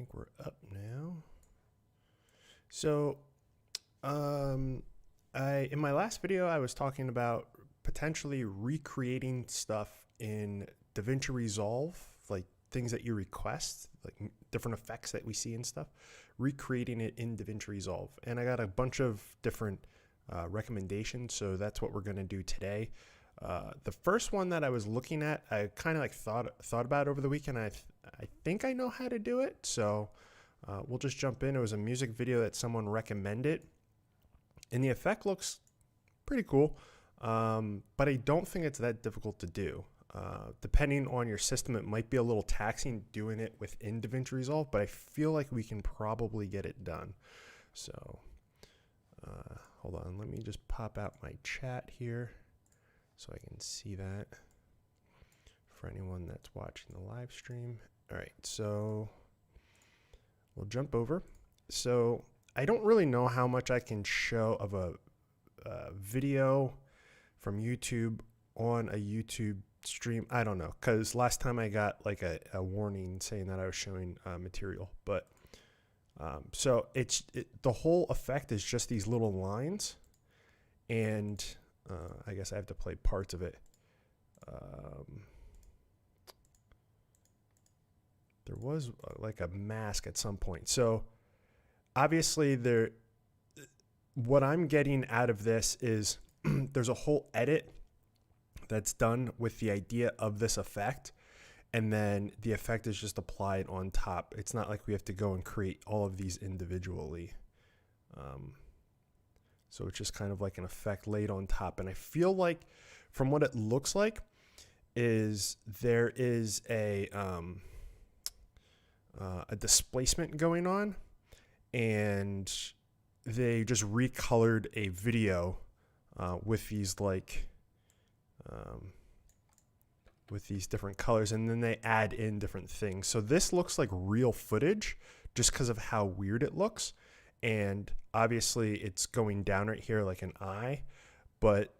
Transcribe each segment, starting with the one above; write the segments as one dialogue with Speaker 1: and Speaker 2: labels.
Speaker 1: think we're up now. So, in my last video, I was talking about potentially recreating stuff in DaVinci Resolve, like things that you request, like different effects that we see and stuff, recreating it in DaVinci Resolve. And I got a bunch of different recommendations, so that's what we're going to do today. The first one that I was looking at, I kind of like thought about over the weekend. I think I know how to do it, so we'll just jump in. It was a music video that someone recommended, and the effect looks pretty cool, but I don't think it's that difficult to do. Depending on your system, it might be a little taxing doing it within DaVinci Resolve, but I feel like we can probably get it done. So hold on, let me just pop out my chat here so I can see that for anyone that's watching the live stream. All right, so we'll jump over. So I don't really know how much I can show of a video from YouTube on a YouTube stream. I don't know, because last time I got like a warning saying that I was showing material. But so the whole effect is just these little lines, and I guess I have to play parts of it. There was like a mask at some point. So obviously what I'm getting out of this is there's a whole edit that's done with the idea of this effect, and then the effect is just applied on top. It's not like we have to go and create all of these individually. So it's just kind of like an effect laid on top. And I feel like from what it looks like is there is a displacement going on, and they just recolored a video with these like with these different colors, and then they add in different things. So this looks like real footage just because of how weird it looks, and obviously it's going down right here like an eye, but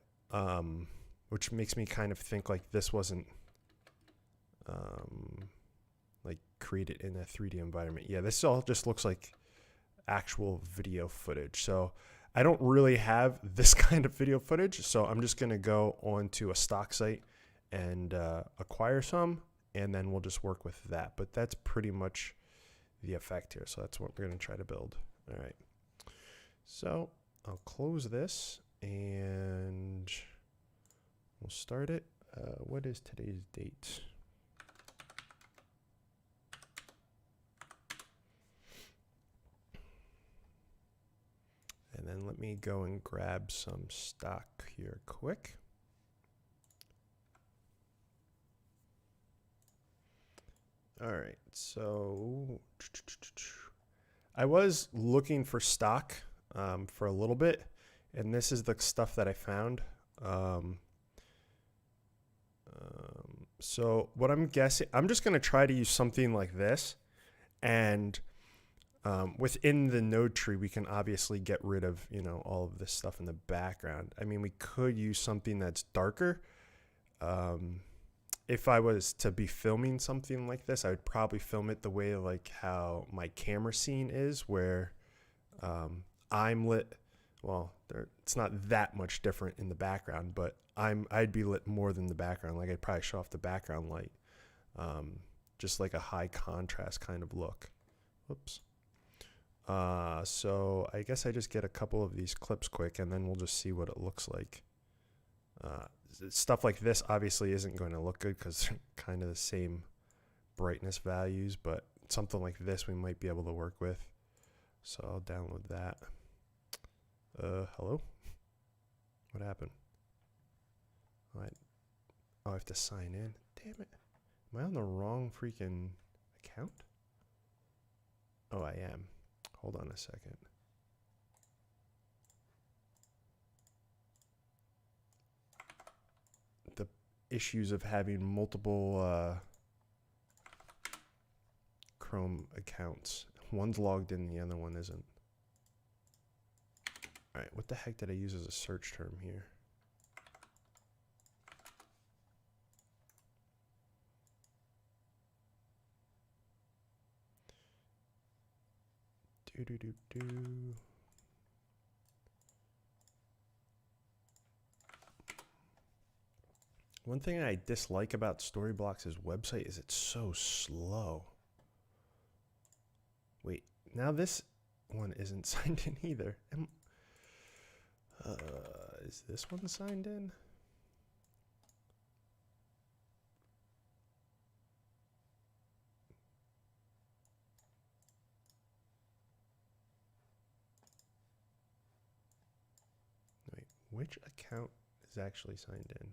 Speaker 1: which makes me kind of think like this wasn't like created in a 3D environment. Yeah, this all just looks like actual video footage. So I don't really have this kind of video footage, so I'm just going to go onto a stock site and acquire some, and then we'll just work with that. But that's pretty much the effect here, so that's what we're going to try to build. All right, so I'll close this and we'll start it. What is today's date? And then let me go and grab some stock here quick. All right, so I was looking for stock for a little bit, and this is the stuff that I found. So what I'm guessing, I'm just going to try to use something like this, and within the node tree, we can obviously get rid of, all of this stuff in the background. I mean, we could use something that's darker. If I was to be filming something like this, I would probably film it the way like how my camera scene is, where I'm lit. Well, it's not that much different in the background, but I'd be lit more than the background. Like I'd probably show off the background light, just like a high contrast kind of look. Whoops. So I guess I just get a couple of these clips quick, and then we'll just see what it looks like. Stuff like this obviously isn't going to look good because they're kind of the same brightness values, but something like this we might be able to work with. So I'll download that. Hello? What happened? I have to sign in. Damn it. Am I on the wrong freaking account? Oh, I am. Hold on a second. The issues of having multiple Chrome accounts. One's logged in, the other one isn't. All right, what the heck did I use as a search term here? One thing I dislike about Storyblocks' website is it's so slow. Wait, now this one isn't signed in either. Is this one signed in? Wait, which account is actually signed in?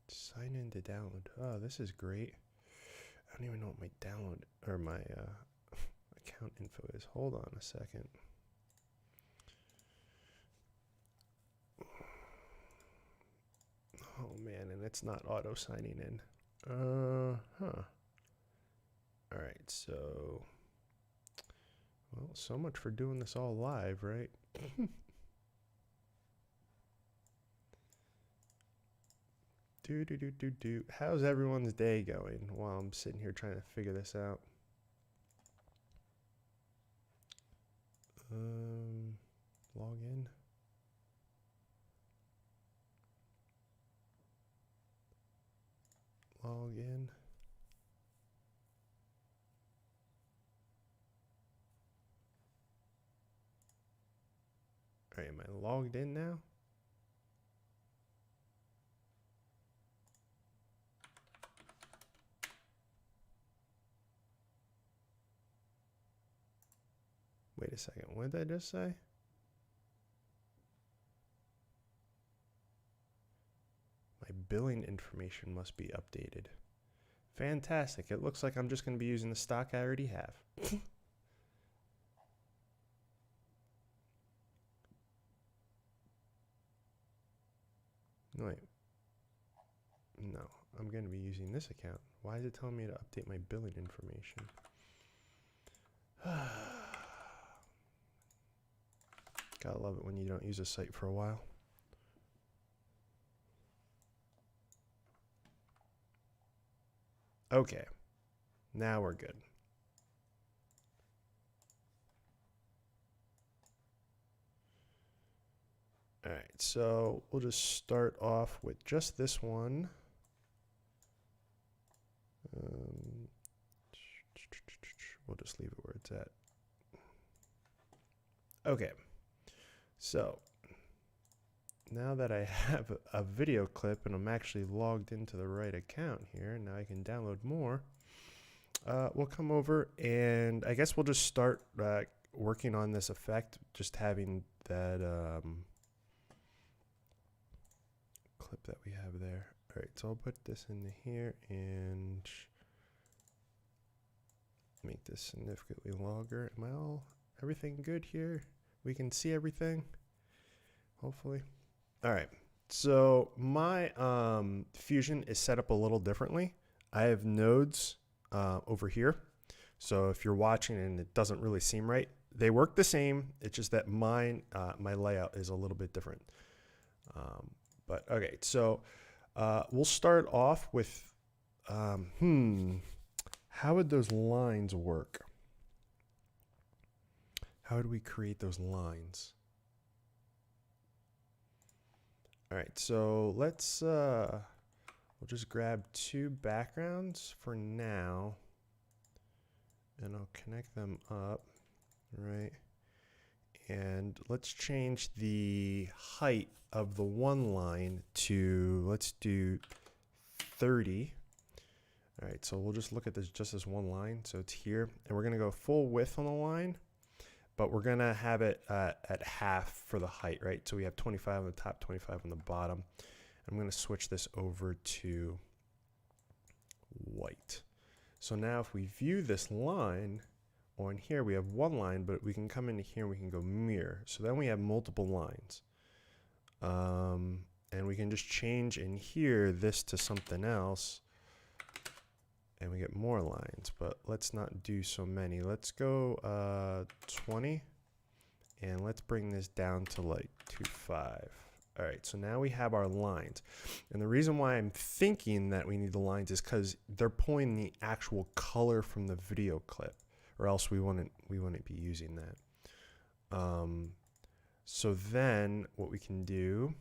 Speaker 1: Sign in to download. Oh, this is great. I don't even know what my download or my account info is. Hold on a second. Oh man, and it's not auto signing in. All right, so well, so much for doing this all live, right? How's everyone's day going while I'm sitting here trying to figure this out? Log in. Log in. All right, am I logged in now? Wait a second, what did I just say? My billing information must be updated. Fantastic, it looks like I'm just going to be using the stock I already have. Wait. No, I'm going to be using this account. Why is it telling me to update my billing information? Gotta love it when you don't use a site for a while. Okay, now we're good. All right, so we'll just start off with just this one. We'll just leave it where it's at. Okay, so now that I have a video clip and I'm actually logged into the right account here, now I can download more. We'll come over and I guess we'll just start working on this effect, just having that clip that we have there. All right, so I'll put this in here and make this significantly longer. Am I everything good here? We can see everything, hopefully. All right, so my Fusion is set up a little differently. I have nodes over here. So if you're watching and it doesn't really seem right, they work the same. It's just that mine, my layout is a little bit different. But okay, so we'll start off with, how would those lines work? How would we create those lines? All right, so let's, we'll just grab two backgrounds for now, and I'll connect them up, right? And let's change the height of the one line to, let's do 30. All right, so we'll just look at this just as one line. So it's here, and we're gonna go full width on the line, but we're gonna have it at half for the height, right? So we have 25 on the top, 25 on the bottom. I'm gonna switch this over to white. So now if we view this line, on here we have one line, but we can come into here and we can go mirror. So then we have multiple lines. And we can just change in here this to something else, and we get more lines, but let's not do so many. Let's go 20, and let's bring this down to like 2.5. All right, so now we have our lines. And the reason why I'm thinking that we need the lines is because they're pulling the actual color from the video clip, or else we wouldn't be using that. So then what we can do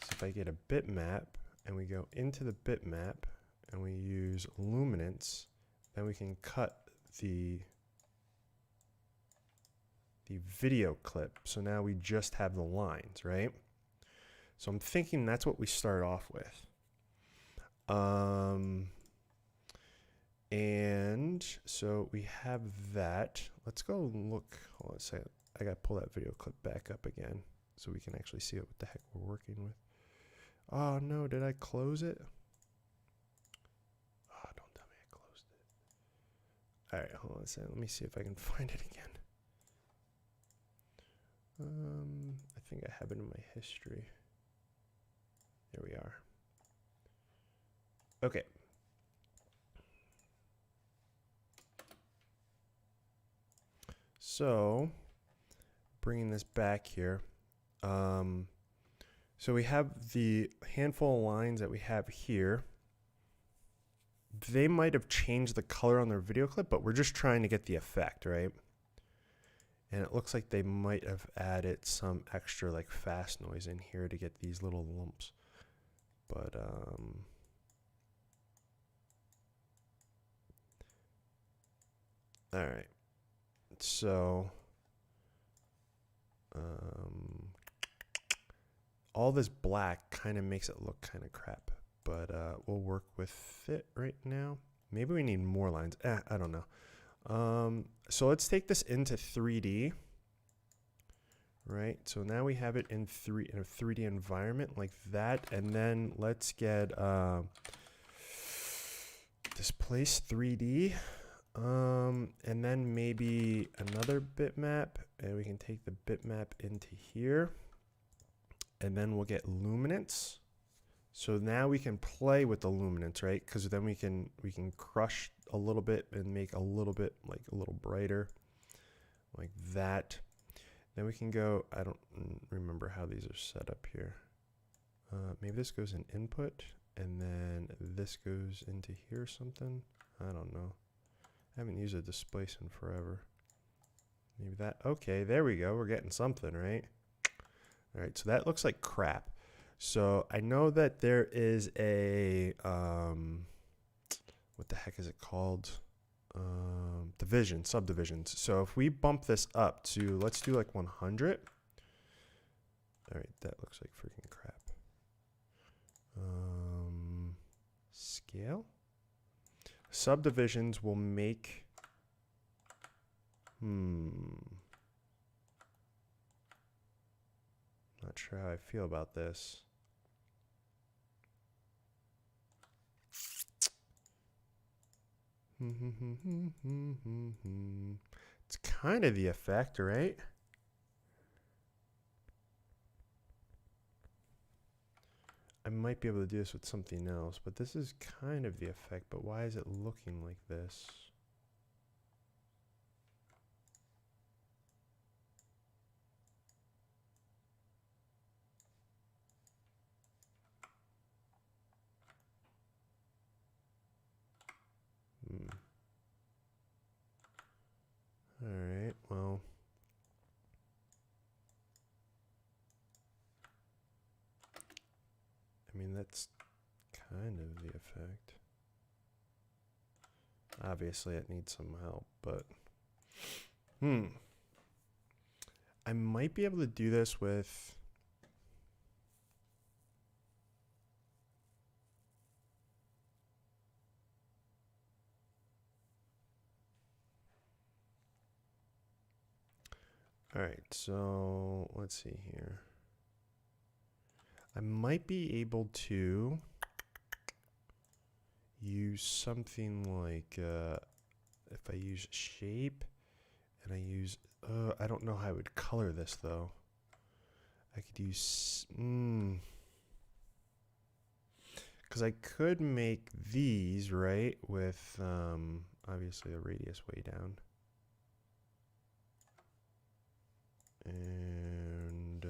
Speaker 1: is if I get a bitmap and we go into the bitmap and we use luminance, then we can cut the video clip. So now we just have the lines, right? So I'm thinking that's what we start off with. And so we have that. Let's go look. Hold on a second. I got to pull that video clip back up again so we can actually see what the heck we're working with. Oh no, did I close it? Oh, don't tell me I closed it. All right, hold on a second. Let me see if I can find it again. I think I have it in my history. There we are. Okay. So, bringing this back here. So we have the handful of lines that we have here. They might have changed the color on their video clip, but we're just trying to get the effect, right? And it looks like they might have added some extra like fast noise in here to get these little lumps. But all right. So all this black kind of makes it look kind of crap, but we'll work with it right now. Maybe we need more lines. I don't know. So let's take this into 3D. Right, so now we have it in a 3D environment like that, and then let's get displace 3D, and then maybe another bitmap, and we can take the bitmap into here, and then we'll get luminance. So now we can play with the luminance, right? Because then we can crush a little bit and make a little bit like a little brighter, like that. Then we can go, I don't remember how these are set up here. Maybe this goes in input, and then this goes into here or something. I don't know. I haven't used a displace in forever. Maybe that, okay, there we go. We're getting something, right? All right, so that looks like crap. So I know that there is a, what the heck is it called? Subdivisions. So if we bump this up to, let's do like 100. All right, that looks like freaking crap. Scale. Subdivisions will make, not sure how I feel about this. It's kind of the effect, right? I might be able to do this with something else, but this is kind of the effect, but why is it looking like this? All right, well. I mean, that's kind of the effect. Obviously, it needs some help, but I might be able to do this with all right, so let's see here. I might be able to use something like if I use shape and I use I don't know how I would color this though. I could use because I could make these right with obviously a radius way down. And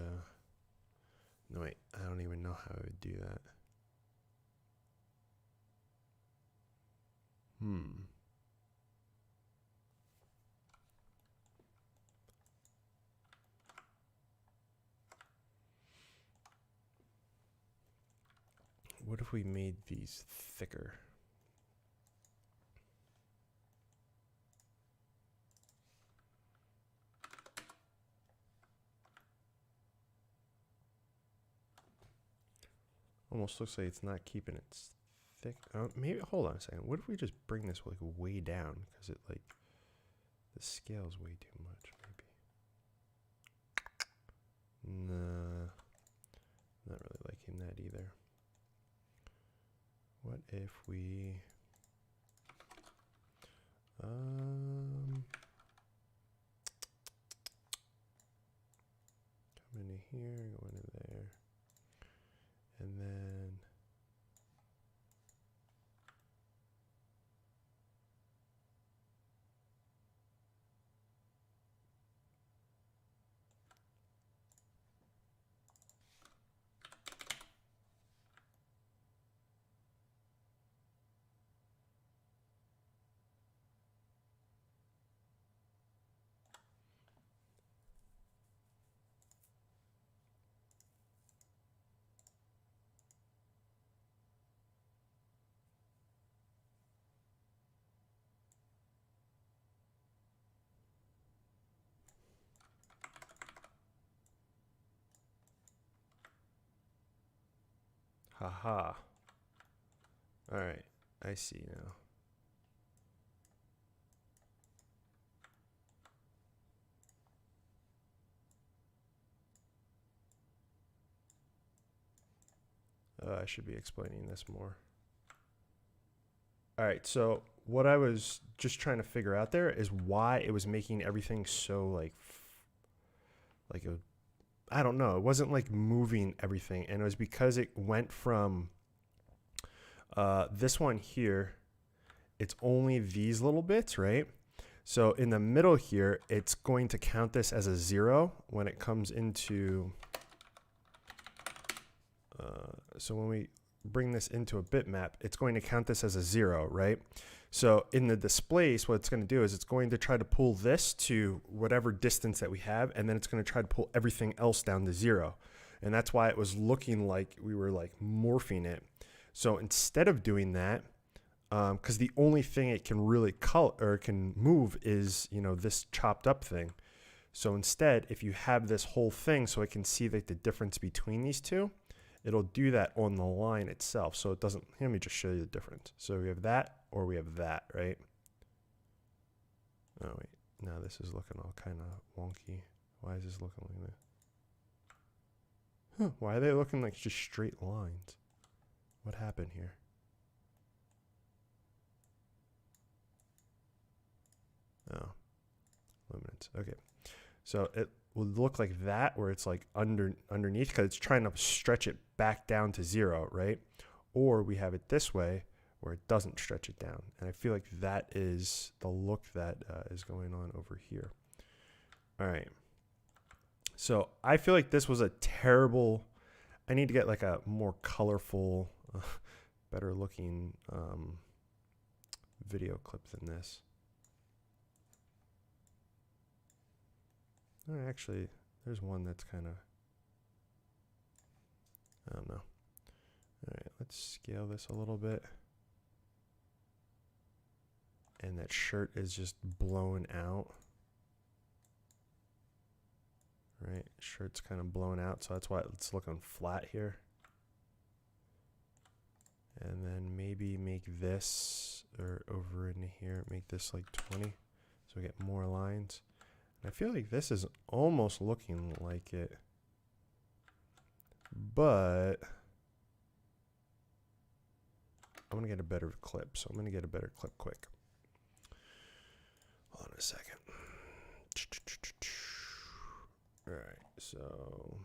Speaker 1: No, wait, I don't even know how I would do that. What if we made these thicker? Almost looks like it's not keeping it thick. Maybe, hold on a second. What if we just bring this like way down? Because it like, the scale's way too much, maybe. Nah, not really liking that either. What if we, come into here, go into there, and then haha. All right, I see now. I should be explaining this more. All right, so what I was just trying to figure out there is why it was making everything so like I don't know. It wasn't like moving everything, and it was because it went from this one here. It's only these little bits, right? So in the middle here, it's going to count this as a 0 when it comes into. So when we bring this into a bitmap, it's going to count this as a 0, right? So in the displace, what it's going to do is it's going to try to pull this to whatever distance that we have, and then it's going to try to pull everything else down to 0. And that's why it was looking like we were like morphing it. So instead of doing that, because the only thing it can really color or can move is, you know, this chopped up thing. So instead, if you have this whole thing so it can see like the difference between these two, it'll do that on the line itself. So it doesn't, let me just show you the difference. So we have that or we have that, right? Oh, wait. Now this is looking all kind of wonky. Why is this looking like this? Huh, why are they looking like just straight lines? What happened here? Oh, luminance. Okay. So it would look like that where it's like underneath because it's trying to stretch it back down to 0, right? Or we have it this way where it doesn't stretch it down. And I feel like that is the look that is going on over here. All right. So I feel like this was a terrible, I need to get like a more colorful, better looking video clip than this. Actually, there's one that's kind of, I don't know. All right, let's scale this a little bit. And that shirt is just blown out. Right, shirt's kind of blown out, so that's why it's looking flat here. And then maybe make this, or over in here, make this like 20, so we get more lines. I feel like this is almost looking like it, but I'm going to get a better clip. So I'm going to get a better clip quick. Hold on a second. All right, so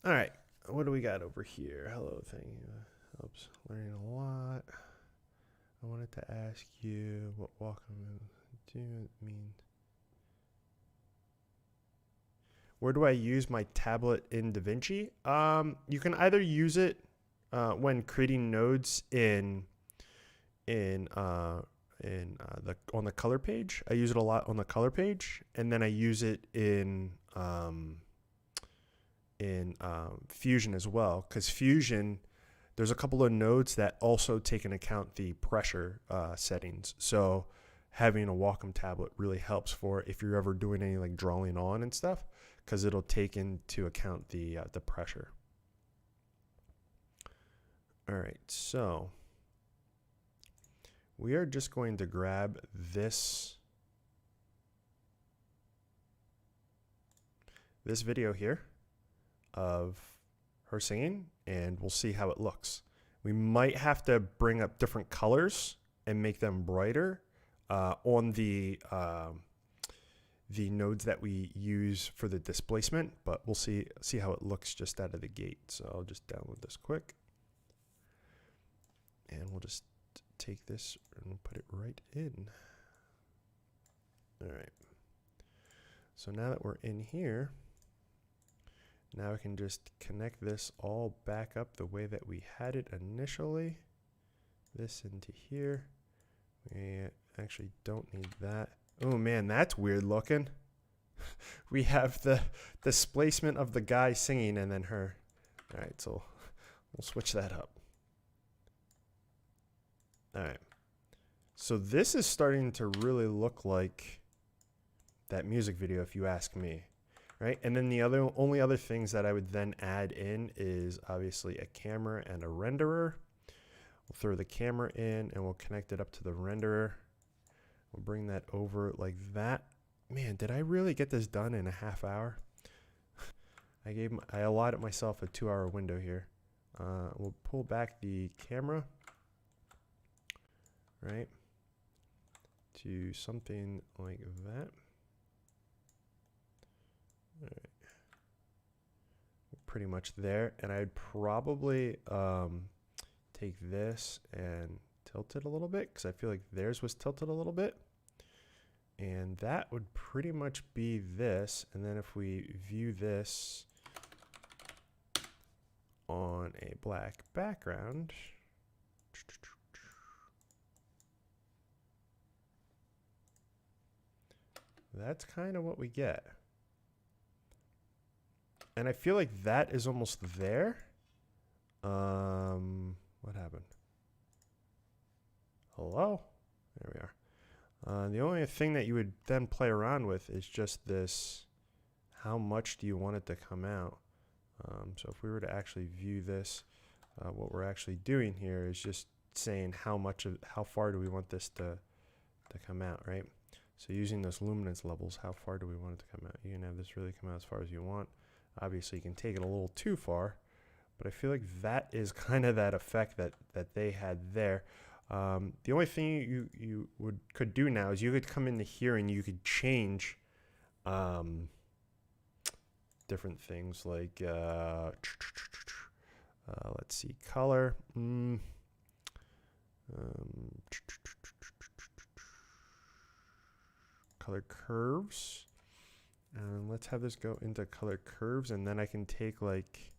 Speaker 1: all right. What do we got over here? Hello thing. Helps learning a lot. I wanted to ask you what welcome do mean. Where do I use my tablet in DaVinci? You can either use it when creating nodes on the color page. I use it a lot on the color page, and then I use it in Fusion as well, because Fusion, there's a couple of nodes that also take into account the pressure settings. So having a Wacom tablet really helps for if you're ever doing any like drawing on and stuff, because it'll take into account the pressure. All right, so we are just going to grab this video here of her singing, and we'll see how it looks. We might have to bring up different colors and make them brighter on the nodes that we use for the displacement, but we'll see how it looks just out of the gate. So I'll just download this quick, and we'll just take this and put it right in. All right. So now that we're in here, now I can just connect this all back up the way that we had it initially. This into here. We actually don't need that. Oh man, that's weird looking. We have the displacement of the guy singing and then her. All right, so we'll switch that up. All right. So this is starting to really look like that music video, if you ask me. Right? And then the only other things that I would then add in is obviously a camera and a renderer. We'll throw the camera in and we'll connect it up to the renderer. We'll bring that over like that. Man, did I really get this done in a half hour? I allotted myself a 2-hour window here. We'll pull back the camera, right, to something like that. All right. Pretty much there, and I'd probably take this and tilt it a little bit, because I feel like theirs was tilted a little bit, and that would pretty much be this. And then if we view this on a black background, that's kind of what we get. And I feel like that is almost there. What happened? Hello? There we are. The only thing that you would then play around with is just this, how much do you want it to come out? So if we were to actually view this, what we're actually doing here is just saying how far do we want this to come out, right? So using those luminance levels, how far do we want it to come out? You can have this really come out as far as you want. Obviously, you can take it a little too far, but I feel like that is kind of that effect that they had there. The only thing you could do now is you could come into here and you could change different things like let's see, color. Color curves. And let's have this go into color curves, and then I can take like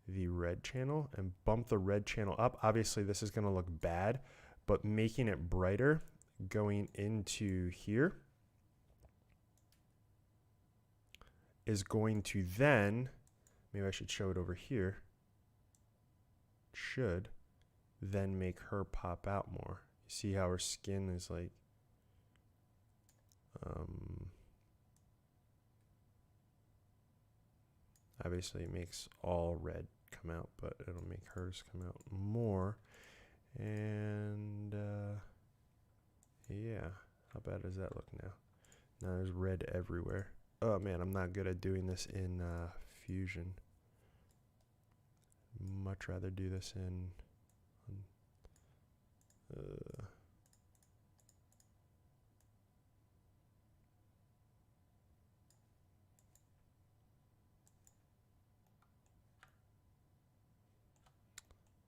Speaker 1: the red channel and bump the red channel up. Obviously this is going to look bad, but making it brighter going into here is going to then, maybe I should show it over here, should then make her pop out more. You see how her skin is like obviously it makes all red come out, but it'll make hers come out more. And yeah, how bad does that look now? Now there's red everywhere. Oh man, I'm not good at doing this in Fusion. Much rather do this in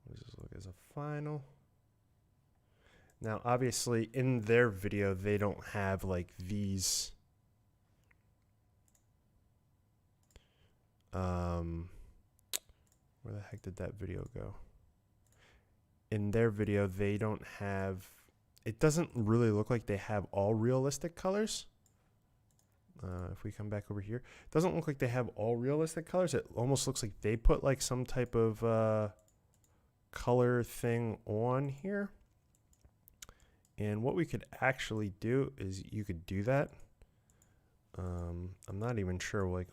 Speaker 1: what does this look as a final? Now, obviously, in their video, they don't have like these. Where the heck did that video go? In their video, they don't have. It doesn't really look like they have all realistic colors. If we come back over here, it doesn't look like they have all realistic colors. It almost looks like they put like some type of color thing on here. And what we could actually do is you could do that. I'm not even sure like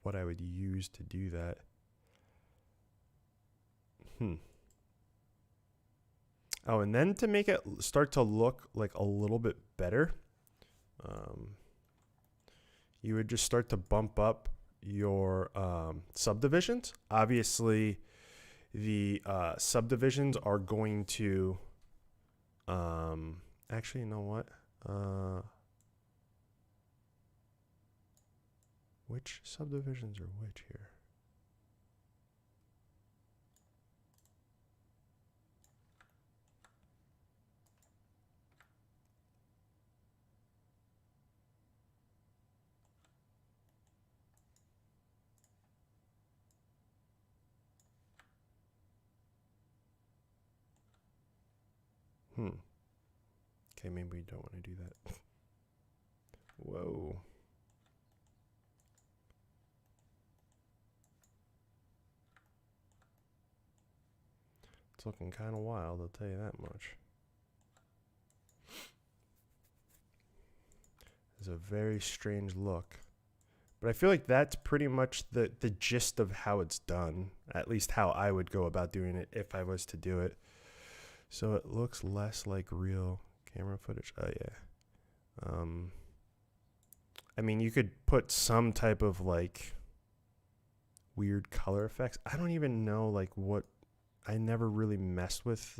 Speaker 1: what I would use to do that. Oh, and then to make it start to look like a little bit better, you would just start to bump up your subdivisions. Obviously, the subdivisions are going to, actually, you know what? Which subdivisions are which here? Okay, maybe we don't want to do that. Whoa. It's looking kind of wild, I'll tell you that much. It's a very strange look. But I feel like that's pretty much the gist of how it's done. At least how I would go about doing it if I was to do it. So it looks less like real camera footage. Oh, yeah. I mean, you could put some type of, like, weird color effects. I don't even know, like, what... I never really messed with,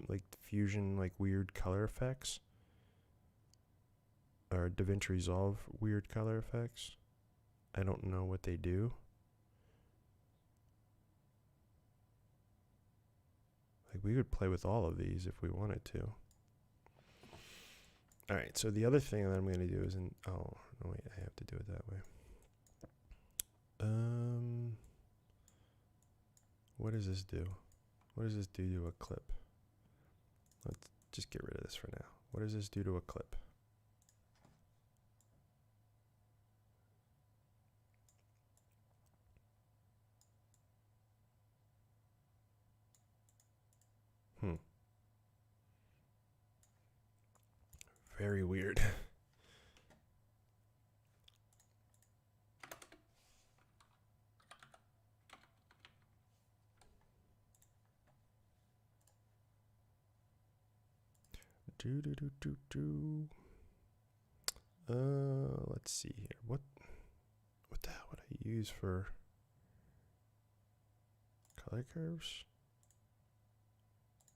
Speaker 1: like, Fusion, like, weird color effects. Or DaVinci Resolve weird color effects. I don't know what they do. Like, we could play with all of these if we wanted to. All right, so the other thing that I'm going to do is oh, no, wait, I have to do it that way. What does this do? What does this do to a clip? Let's just get rid of this for now. What does this do to a clip? Very weird. Let's see here. What the hell would I use for color curves?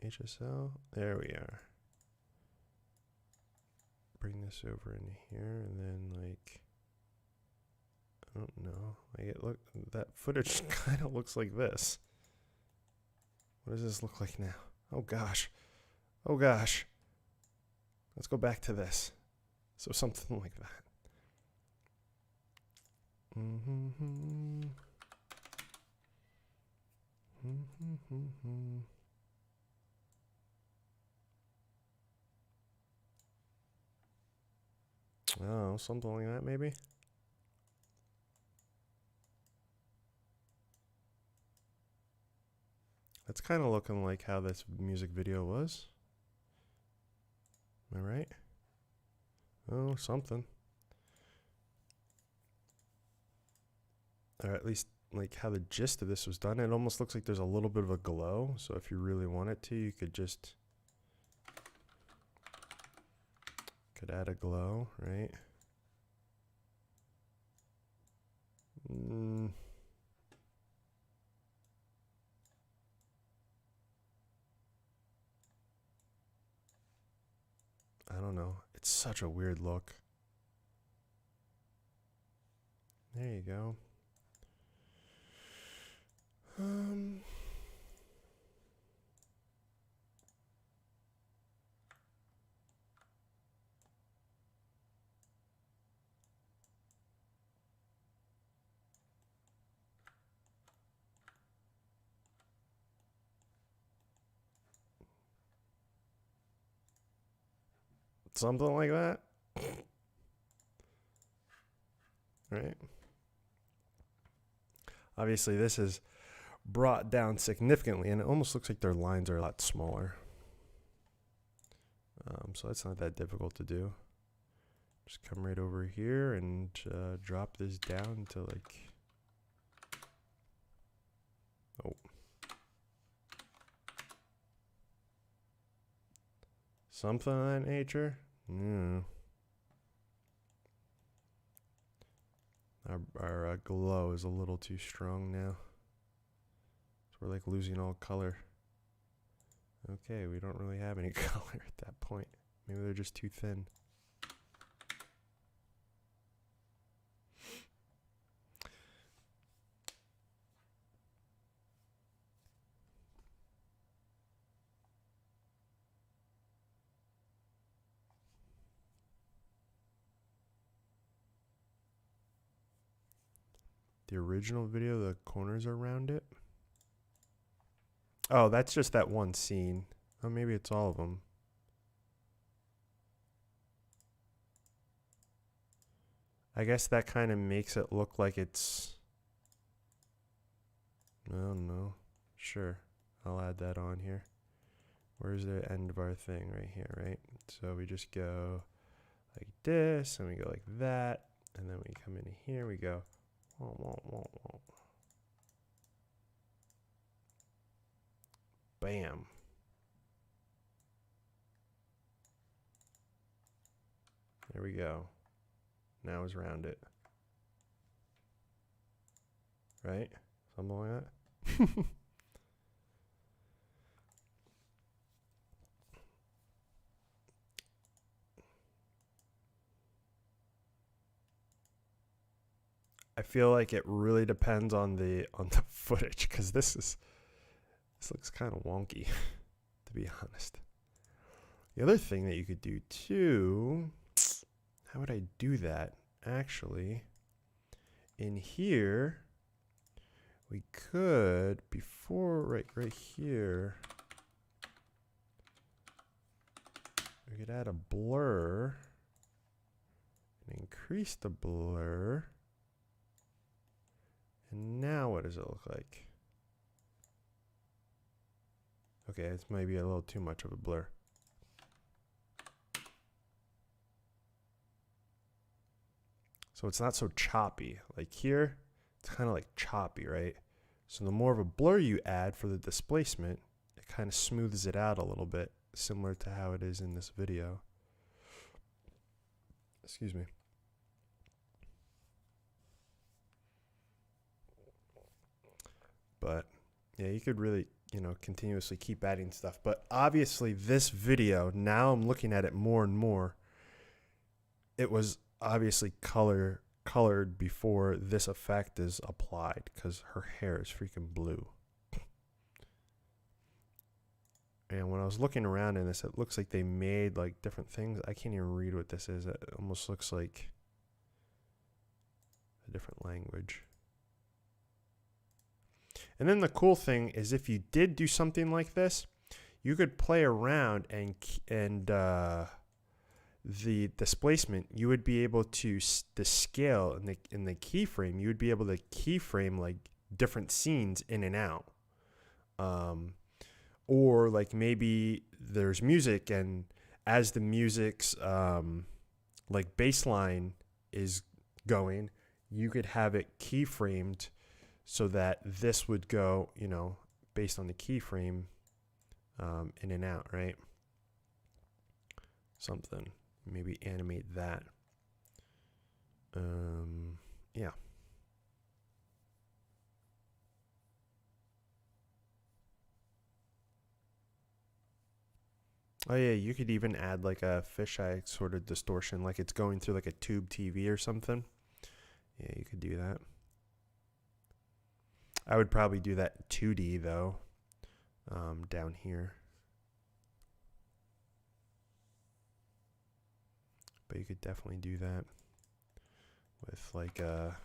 Speaker 1: HSL. There we are. Bring this over in here, and then like, I don't know. Like that footage kind of looks like this. What does this look like now? Oh gosh. Oh gosh. Let's go back to this. So something like that. Oh, something like that maybe. That's kind of looking like how this music video was. Am I right? Oh, something. Or at least like how the gist of this was done. It almost looks like there's a little bit of a glow. So if you really wanted to, you could just add a glow, right? I don't know. It's such a weird look. There you go. Something like that. Right? Obviously, this is brought down significantly, and it almost looks like their lines are a lot smaller. So that's not that difficult to do. Just come right over here and drop this down to like, oh, something of that nature. Our glow is a little too strong now. So we're like losing all color. Okay, we don't really have any color at that point. Maybe they're just too thin. The original video, the corners are rounded. Oh, that's just that one scene. Oh, maybe it's all of them. I guess that kind of makes it look like it's... I don't know. Sure. I'll add that on here. Where's the end of our thing? Right here, right? So we just go like this, and we go like that, and then we come in here, we go... Whoa, whoa, whoa, whoa. Bam. There we go. Now it's rounded. Right? Something like that. I feel like it really depends on the footage, because this looks kind of wonky, to be honest. The other thing that you could do too, how would I do that? Actually, in here, we could, before, right here, we could add a blur and increase the blur. And now what does it look like? Okay, it's maybe a little too much of a blur. So it's not so choppy. Like here, it's kind of like choppy, right? So the more of a blur you add for the displacement, it kind of smooths it out a little bit, similar to how it is in this video. Excuse me. But yeah, you could really, continuously keep adding stuff. But obviously this video, now I'm looking at it more and more, it was obviously colored before this effect is applied, because her hair is freaking blue. And when I was looking around in this, it looks like they made like different things. I can't even read what this is. It almost looks like a different language. And then the cool thing is, if you did do something like this, you could play around and the displacement, you would be able to, the scale in the keyframe, you would be able to keyframe like different scenes in and out. Or like maybe there's music, and as the music's like bass line is going, you could have it keyframed so that this would go, based on the keyframe, in and out, right? Something. Maybe animate that. Yeah. Oh yeah, you could even add like a fisheye sort of distortion, like it's going through like a tube TV or something. Yeah, you could do that. I would probably do that 2D though, down here. But you could definitely do that with like a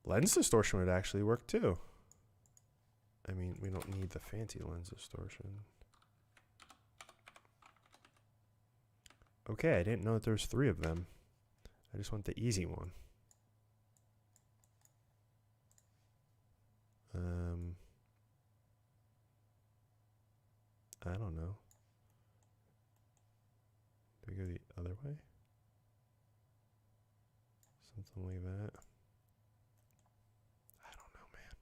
Speaker 1: lens distortion would actually work too. I mean, we don't need the fancy lens distortion. Okay, I didn't know that there's 3 of them. I just want the easy one. I don't know. Do we go the other way? Something like that. I don't know, man.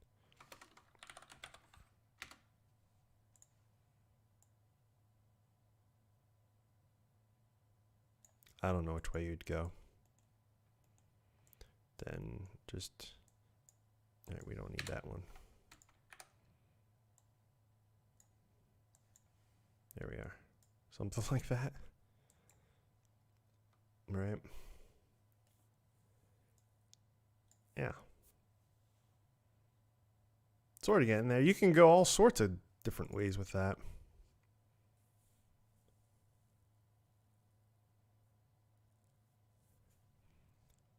Speaker 1: I don't know which way you'd go. Then just, all right, we don't need that one. There we are. Something like that. Right. Yeah. Sort of getting there. You can go all sorts of different ways with that.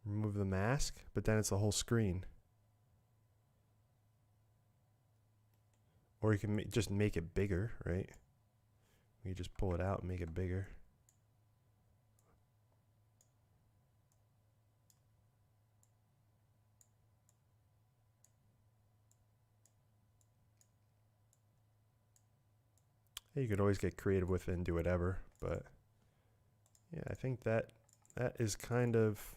Speaker 1: Remove the mask, but then it's the whole screen. Or you can just make it bigger, right? You just pull it out and make it bigger. You could always get creative with it and do whatever, but yeah, I think that is kind of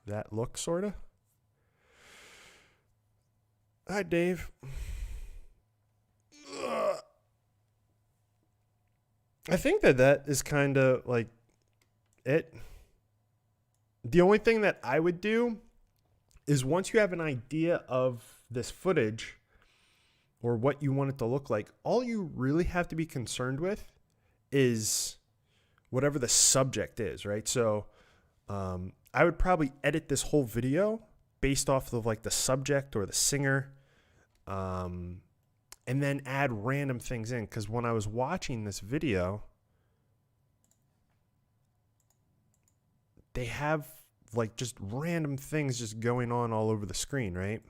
Speaker 1: that look, sorta. Hi, Dave. I think that is kind of like it. The only thing that I would do is once you have an idea of this footage or what you want it to look like, all you really have to be concerned with is whatever the subject is, right? So I would probably edit this whole video based off of like the subject or the singer, and then add random things in. Because when I was watching this video, they have like just random things just going on all over the screen, right?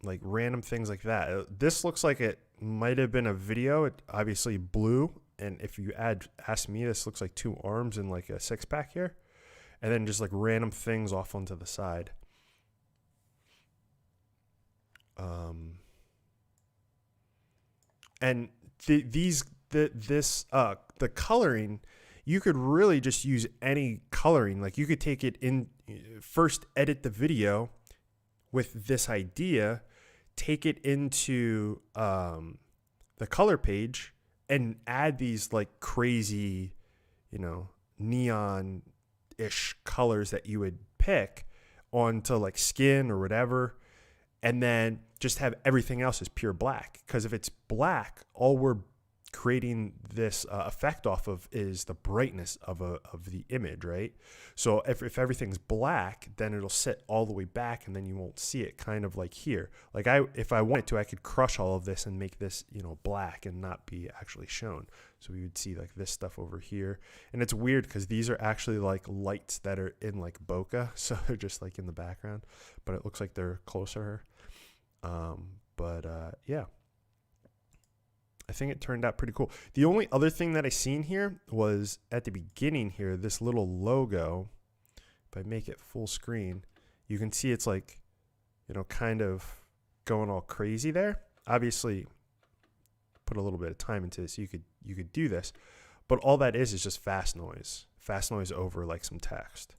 Speaker 1: Like random things like that. This looks like it might have been a video. It obviously blue. And if you ask me, this looks like 2 arms and like a 6-pack here. And then just like random things off onto the side. And the coloring, you could really just use any coloring. Like you could take it in, first edit the video with this idea, take it into the color page, and add these like crazy, neon-ish colors that you would pick onto like skin or whatever, and then just have everything else as pure black. Because if it's black, all we're creating this effect off of is the brightness of the image, right? So if everything's black, then it'll sit all the way back and then you won't see it, kind of like here. Like if I wanted to, I could crush all of this and make this, black and not be actually shown. So we would see like this stuff over here. And it's weird because these are actually like lights that are in like bokeh. So they're just like in the background, but it looks like they're closer. Yeah. I think it turned out pretty cool. The only other thing that I seen here was at the beginning here, this little logo. If I make it full screen, you can see it's like, kind of going all crazy there. Obviously, put a little bit of time into this. You could do this, but all that is just fast noise over like some text,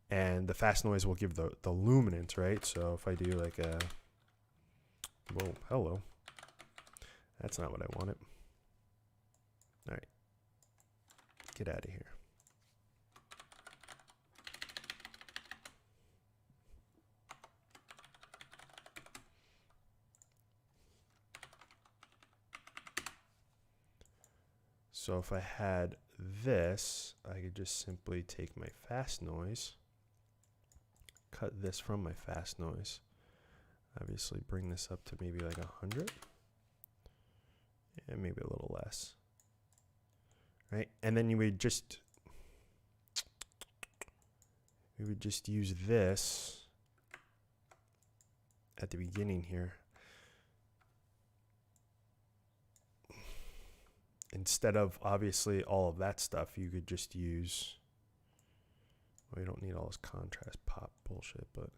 Speaker 1: and the fast noise will give the luminance, right? So if I do like a, whoa, hello. That's not what I wanted. All right. Get out of here. So if I had this, I could just simply take my fast noise, cut this from my fast noise, obviously bring this up to maybe like 100. And maybe a little less, right? And then we would just use this at the beginning here. Instead of obviously all of that stuff, you could just use, well, you don't need all this contrast pop bullshit, but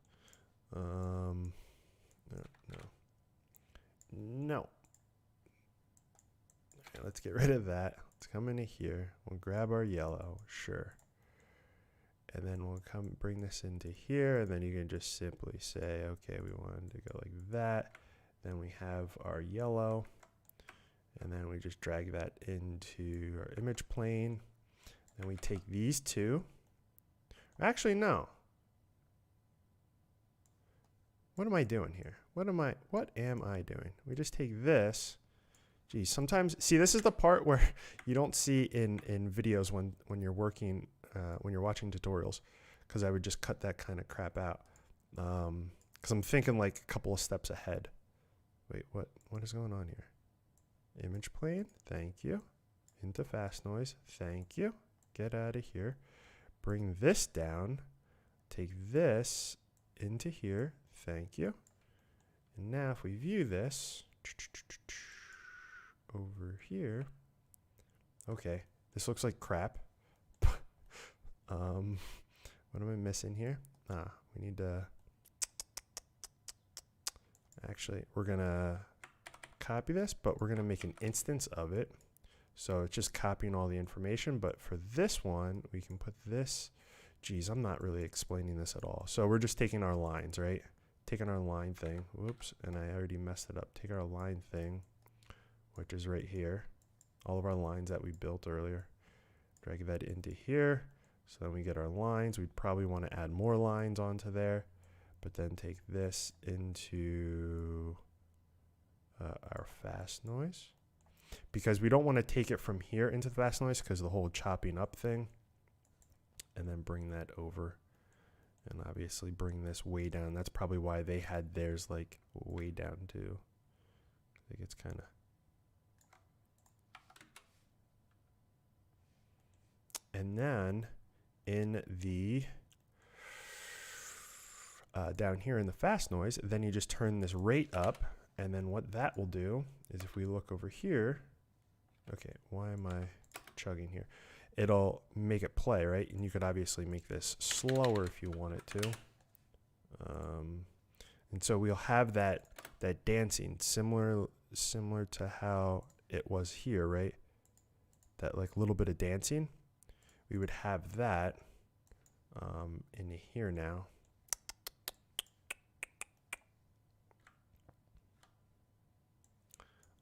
Speaker 1: no. Okay, let's get rid of that. Let's come into here. We'll grab our yellow, sure. And then we'll come bring this into here, and then you can just simply say, okay, we wanted to go like that. Then we have our yellow, and then we just drag that into our image plane. Then we take these two. Actually, no. What am I doing here? What am I doing? We just take this. Geez, sometimes, see, this is the part where you don't see in videos when you're working, when you're watching tutorials, because I would just cut that kind of crap out. Because I'm thinking like a couple of steps ahead. Wait, what is going on here? Image plane, thank you. Into fast noise, thank you. Get out of here. Bring this down. Take this into here, thank you. And now if we view this over here, okay, this looks like crap. What am I missing here? We need to, actually, we're gonna copy this, but we're gonna make an instance of it. So it's just copying all the information, but for this one, we can put this, geez, I'm not really explaining this at all. So we're just taking our lines, right? Taking our line thing, whoops, and I already messed it up. Take our line thing, which is right here. All of our lines that we built earlier. Drag that into here. So then we get our lines. We'd probably want to add more lines onto there, but then take this into our fast noise, because we don't want to take it from here into the fast noise because of the whole chopping up thing, and then bring that over, and obviously bring this way down. That's probably why they had theirs like way down too. I think it's kind of, and then in the down here in the fast noise, then you just turn this rate up, and then what that will do is if we look over here, okay, why am I chugging here? It'll make it play, right? And you could obviously make this slower if you want it to. And so we'll have that dancing similar to how it was here, right? That like little bit of dancing. We would have that in here now.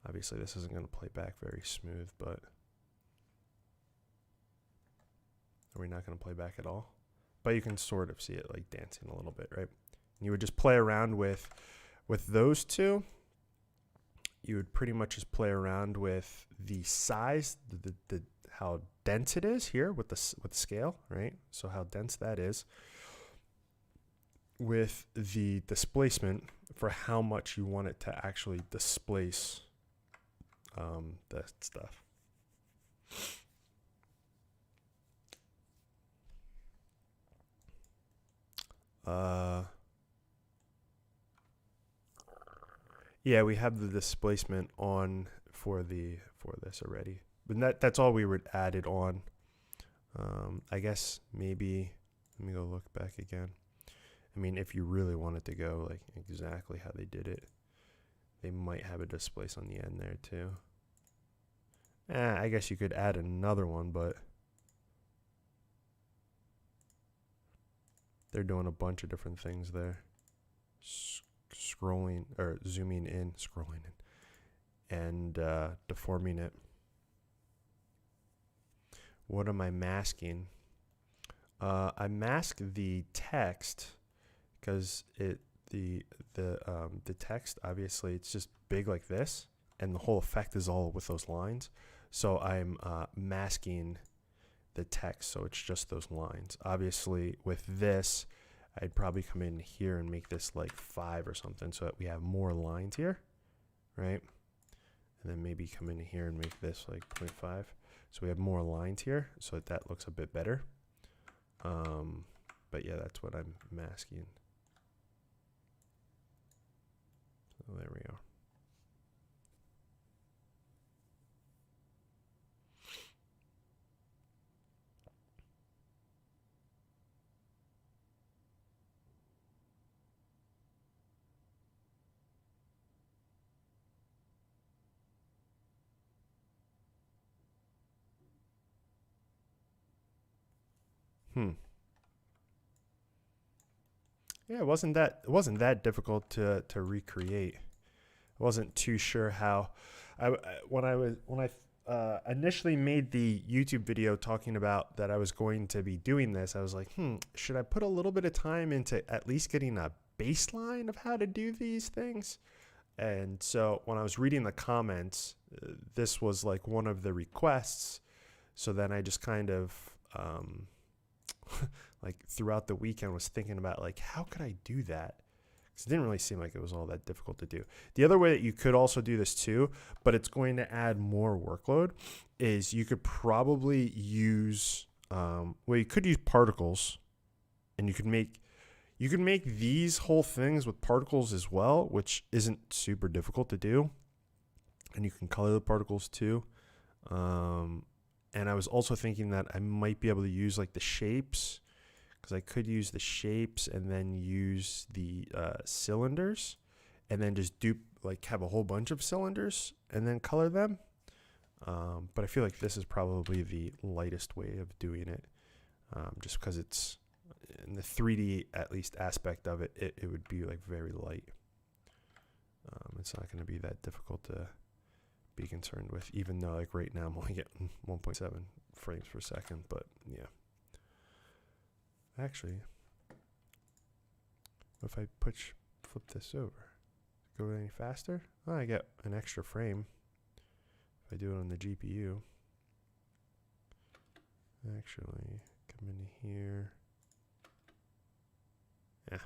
Speaker 1: Obviously, this isn't going to play back very smooth, but are we not going to play back at all? But you can sort of see it like dancing a little bit, right? And you would just play around with those two. You would pretty much just play around with the size, the how dense it is here with the scale, right? So how dense that is, with the displacement for how much you want it to actually displace the stuff. Yeah, we have the displacement on for this already. But that's all we would add it on. I guess maybe, let me go look back again. I mean, if you really wanted to go like exactly how they did it, they might have a displace on the end there too. I guess you could add another one, but they're doing a bunch of different things there. Scrolling or zooming in, scrolling in, and deforming it. What am I masking? I mask the text because the text, obviously it's just big like this, and the whole effect is all with those lines. So I'm masking the text, so it's just those lines. Obviously with this, I'd probably come in here and make this like 5 or something so that we have more lines here, right? And then maybe come in here and make this like 0.5. So we have more lines here so that looks a bit better. But yeah, that's what I'm masking. Oh, there we go. Yeah, it wasn't that difficult to recreate. I wasn't too sure how. When I initially made the YouTube video talking about that I was going to be doing this, I was like, should I put a little bit of time into at least getting a baseline of how to do these things? And so when I was reading the comments, this was like one of the requests. So then I just kind of like throughout the weekend was thinking about like, how could I do that? Because it didn't really seem like it was all that difficult to do. The other way that you could also do this too, but it's going to add more workload, is you could probably use, you could use particles, and you could make these whole things with particles as well, which isn't super difficult to do. And you can color the particles too. And I was also thinking that I might be able to use like the shapes, because I could use the shapes and then use the cylinders, and then just have a whole bunch of cylinders and then color them. But I feel like this is probably the lightest way of doing it, just because it's in the 3D at least aspect of it, it would be like very light. It's not going to be that difficult to be concerned with, even though like right now I'm only getting 1.7 frames per second. But yeah, actually, if I flip this over, go any faster? Oh, I get an extra frame if I do it on the GPU. Actually, come in here. Yeah.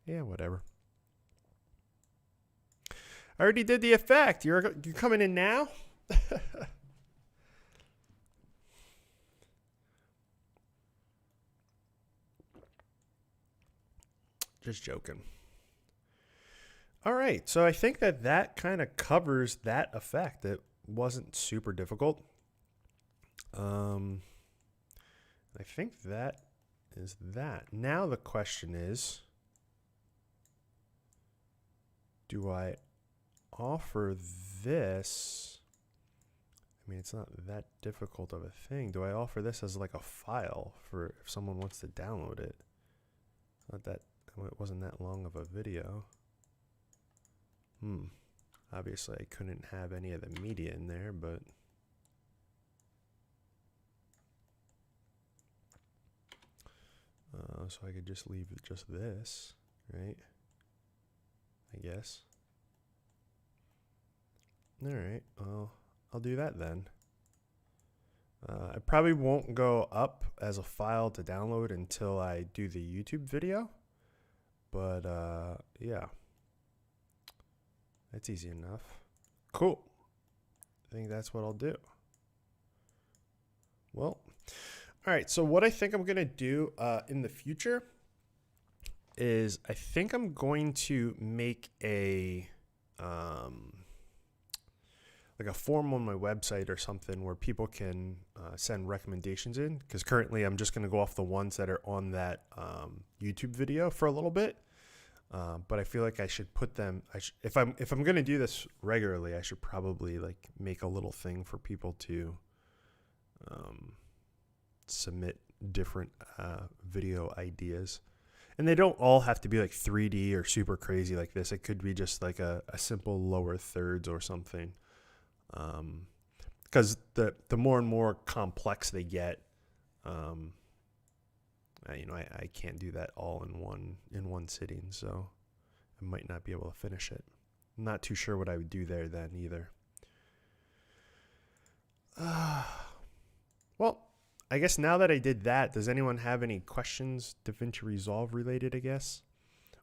Speaker 1: Yeah, whatever. I already did the effect. You're coming in now? Just joking. All right, so I think that kind of covers that effect. It wasn't super difficult. I think that is that. Now the question is, do I offer this? I mean, it's not that difficult of a thing. Do I offer this as like a file for if someone wants to download it? It wasn't that long of a video. Obviously, I couldn't have any of the media in there, but so I could just leave just this, right? I guess. All right. Well, I'll do that then. I probably won't go up as a file to download until I do the YouTube video, but yeah. That's easy enough. Cool. I think that's what I'll do. Well, all right. So what I think I'm going to do in the future is I think I'm going to make a like a form on my website or something where people can send recommendations in, because currently I'm just going to go off the ones that are on that YouTube video for a little bit. But I feel like I should put them. If I'm going to do this regularly, I should probably like make a little thing for people to submit different video ideas, and they don't all have to be like 3D or super crazy like this. It could be just like a simple lower thirds or something. Because the more and more complex they get, I can't do that all in one sitting, so I might not be able to finish it. I'm not too sure what I would do there then either. Well, I guess now that I did that, does anyone have any questions DaVinci Resolve related, I guess?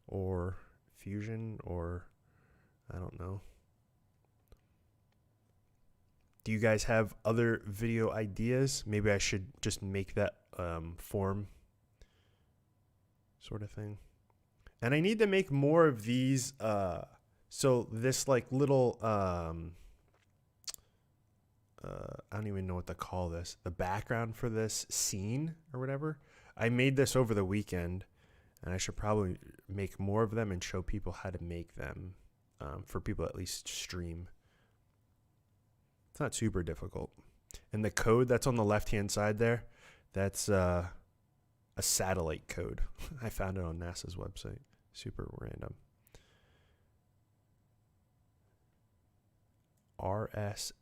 Speaker 1: Or Fusion, or I don't know. Do you guys have other video ideas? Maybe I should just make that form sort of thing. And I need to make more of these. So this like little, I don't even know what to call this. The background for this scene or whatever. I made this over the weekend, and I should probably make more of them and show people how to make them, for people to at least stream. It's not super difficult. And the code that's on the left-hand side there, that's a satellite code. I found it on NASA's website. Super random. RSMB.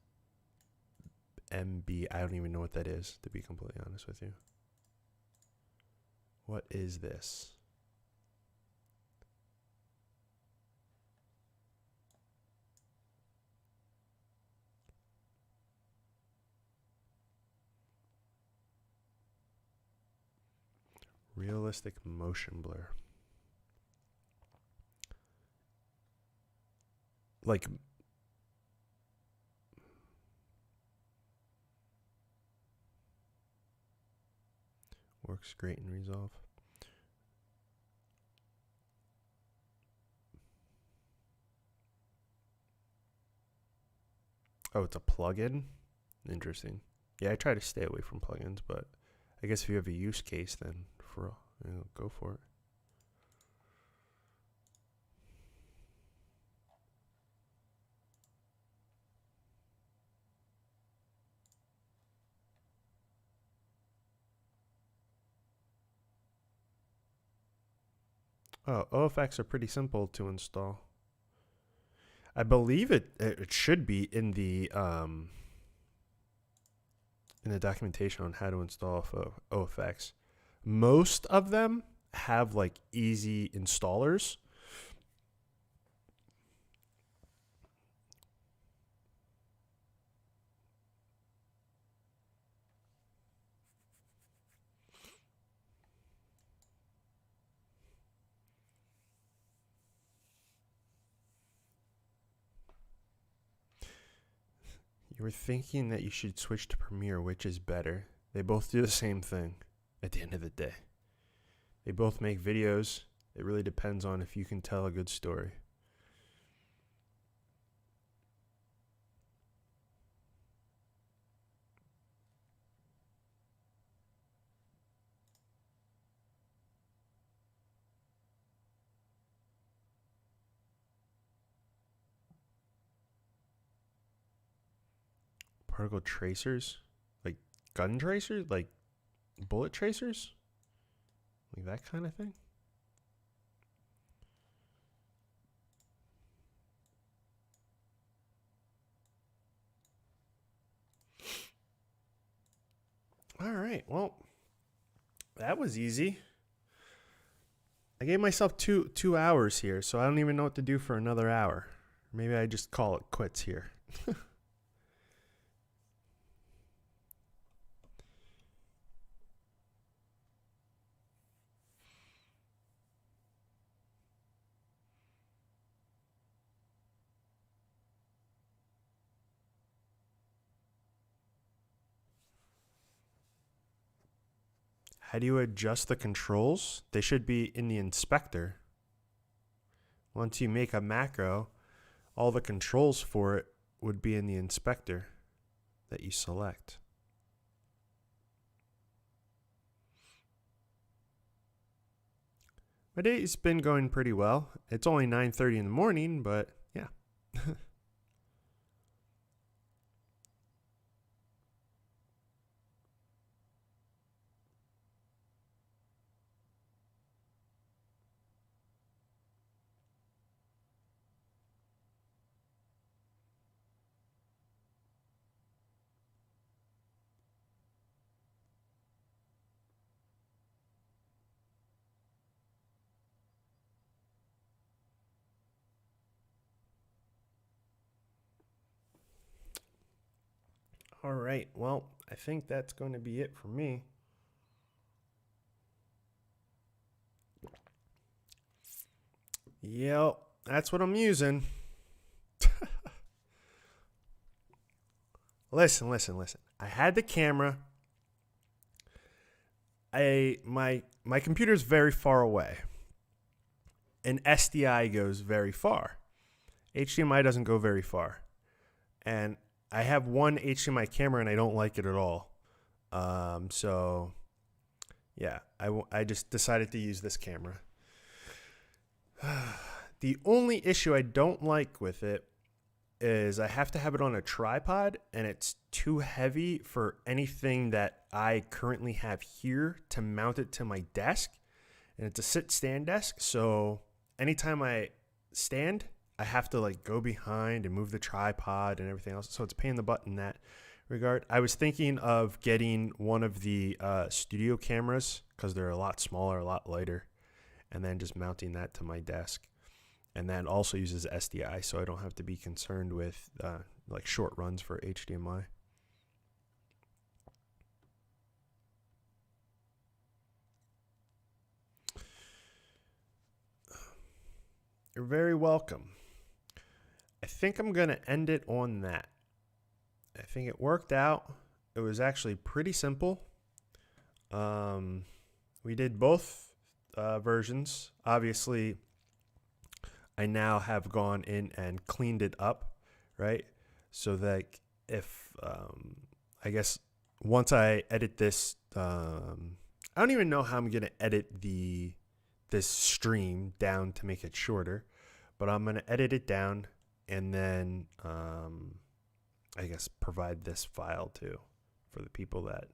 Speaker 1: I don't even know what that is, to be completely honest with you. What is this? Realistic motion blur. Like, works great in Resolve. Oh, it's a plugin? Interesting. Yeah, I try to stay away from plugins, but I guess if you have a use case, then go for it. Oh, OFX are pretty simple to install. I believe it should be in the documentation on how to install OFX. Most of them have like easy installers. You were thinking that you should switch to Premiere, which is better. They both do the same thing at the end of the day. They both make videos. It really depends on if you can tell a good story. Particle tracers? Like gun tracers? Like bullet tracers? Like that kind of thing? All right, well, that was easy. I gave myself two hours here, so I don't even know what to do for another hour. Maybe I just call it quits here. How do you adjust the controls? They should be in the inspector. Once you make a macro, all the controls for it would be in the inspector that you select. My day's been going pretty well. It's only 9:30 in the morning, but yeah. All right, well, I think that's going to be it for me. Yep, that's what I'm using. Listen. I had the camera. my computer's very far away, and SDI goes very far. HDMI doesn't go very far, and I have one HDMI camera and I don't like it at all. So yeah, I just decided to use this camera. The only issue I don't like with it is I have to have it on a tripod, and it's too heavy for anything that I currently have here to mount it to my desk. And it's a sit-stand desk, so anytime I stand, I have to like go behind and move the tripod and everything else. So it's a pain in the butt in that regard. I was thinking of getting one of the studio cameras because they're a lot smaller, a lot lighter, and then just mounting that to my desk. And then also uses SDI, so I don't have to be concerned with like short runs for HDMI. You're very welcome. I think I'm going to end it on that. I think it worked out. It was actually pretty simple. We did both versions. Obviously, I now have gone in and cleaned it up, right? So that if, I guess once I edit this, I don't even know how I'm going to edit this stream down to make it shorter, but I'm going to edit it down and then, I guess provide this file too for the people that,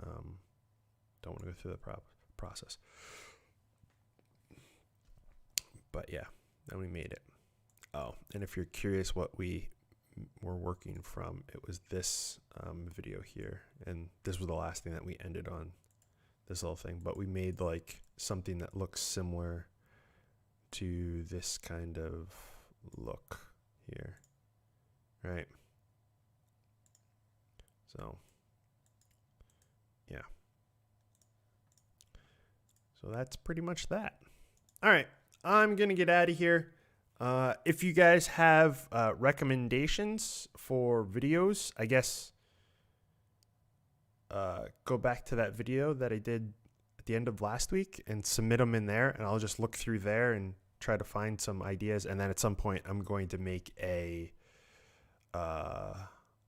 Speaker 1: don't want to go through the process. But yeah. Then we made it. Oh, and if you're curious what we were working from, it was this video here. And this was the last thing that we ended on, this little thing. But we made like something that looks similar to this kind of look here, right? So, yeah. So that's pretty much that. All right. I'm going to get out of here. If you guys have recommendations for videos, I guess go back to that video that I did at the end of last week and submit them in there, and I'll just look through there and try to find some ideas. And then at some point, I'm going to make a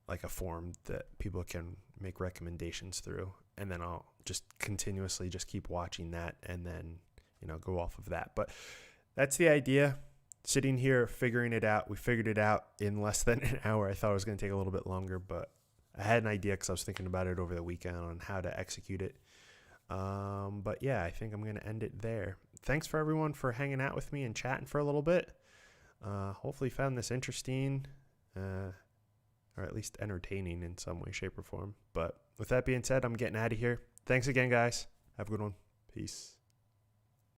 Speaker 1: like a form that people can make recommendations through, and then I'll just continuously just keep watching that and then, you know, go off of that. But that's the idea. Sitting here figuring it out. We figured it out in less than an hour. I thought it was going to take a little bit longer, but I had an idea because I was thinking about it over the weekend on how to execute it. But yeah, I think I'm going to end it there. Thanks for everyone for hanging out with me and chatting for a little bit. Hopefully you found this interesting, or at least entertaining in some way, shape, or form. But with that being said, I'm getting out of here. Thanks again, guys. Have a good one. Peace.